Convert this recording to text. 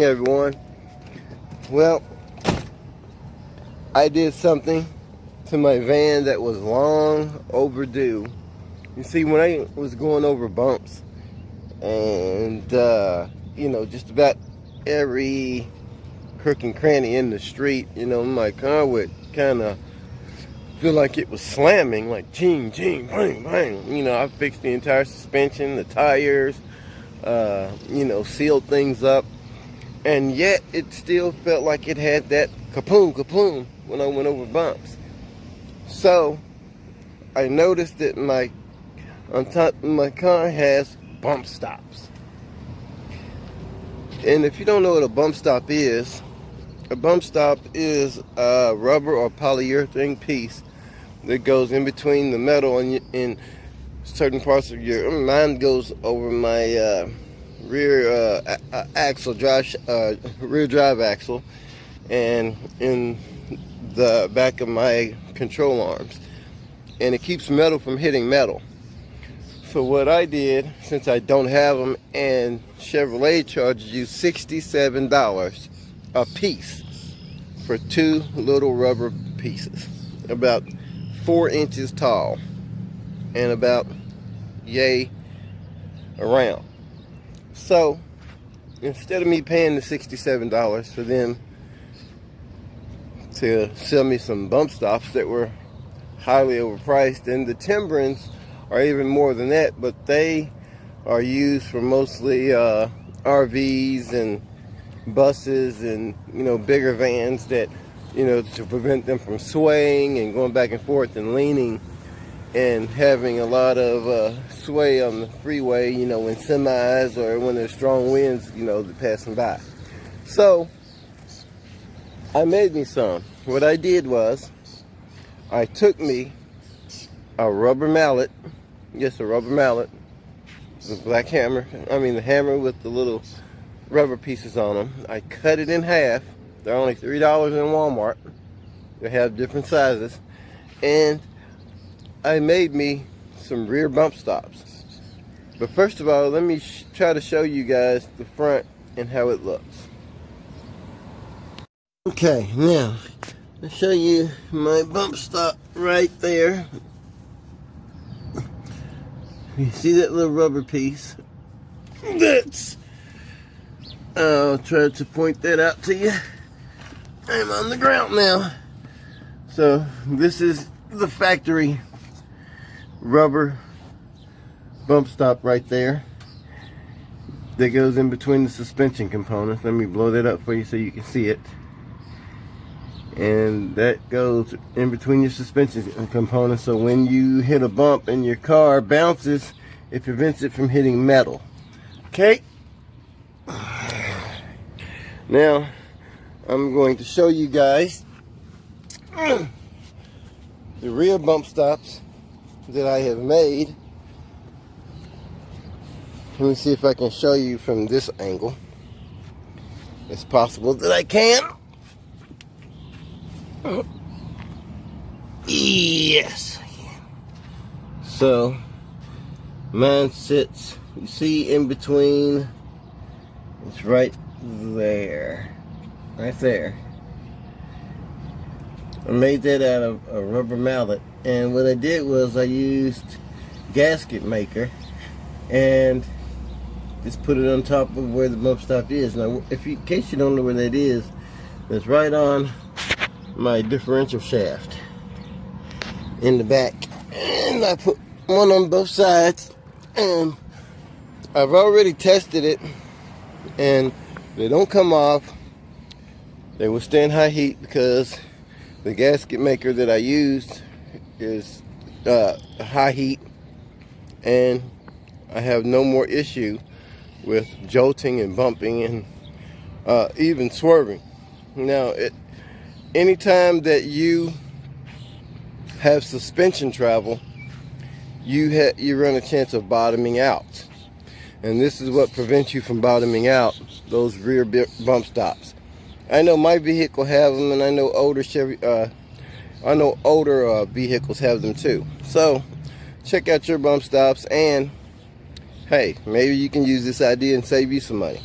everyone. Well, I did something to my van that was long overdue. You see, when I was going over bumps and you know, just about every crook and cranny in the street, you know, my car would kind of feel like it was slamming, like ching, ching, bang, bang. You know, I fixed the entire suspension, the tires, you know, sealed things up, and yet it still felt like it had that kapoom, kapoom when I went over bumps. So I noticed that my car has bump stops. And if you don't know what a bump stop is a rubber or polyurethane piece that goes in between the metal and in certain parts of your. Mine goes over my rear axle, rear drive axle, and in the back of my control arms, and it keeps metal from hitting metal. So what I did, since I don't have them, and Chevrolet charges you $67 a piece for two little rubber pieces, about 4 inches tall and about yay around. So instead of me paying the $67 for them to sell me some bump stops that were highly overpriced, and the timberings are even more than that, but they are used for mostly RVs and buses and, you know, bigger vans that, you know, to prevent them from swaying and going back and forth and leaning and having a lot of sway on the freeway, you know, when semis or when there's strong winds, you know, passing by. So I made me some. What I did was I took me a rubber mallet, just a rubber mallet, the black hammer, the hammer with the little rubber pieces on them. I cut it in half. They're only $3 in Walmart. They have different sizes. And I made me some rear bump stops. But first of all, let me try to show you guys the front and how it looks. Okay, now I'll show you my bump stop right there. You see that little rubber piece? I'll try to point that out to you. I'm on the ground now. So this is the factory rubber bump stop right there that goes in between the suspension components. Let me blow that up for you so you can see it. And that goes in between your suspension components, so when you hit a bump and your car bounces, it prevents it from hitting metal. Okay? Now I'm going to show you guys the rear bump stops that I have made. Let me see if I can show you from this angle. It's possible that I can. Yes, I can. So mine sits, you see, in between. It's right there. Right there. I made that out of a rubber mallet, and what I did was I used gasket maker and just put it on top of where the bump stop is. Now, in case you don't know where that is, it's right on my differential shaft in the back, and I put one on both sides, and I've already tested it, and they don't come off. They withstand high heat because the gasket maker that I used is high heat, and I have no more issue with jolting and bumping and even swerving. Now, anytime that you have suspension travel, you run a chance of bottoming out, and this is what prevents you from bottoming out, those rear bump stops. I know my vehicle have them, and I know older vehicles have them too. So check out your bump stops, and hey, maybe you can use this idea and save you some money.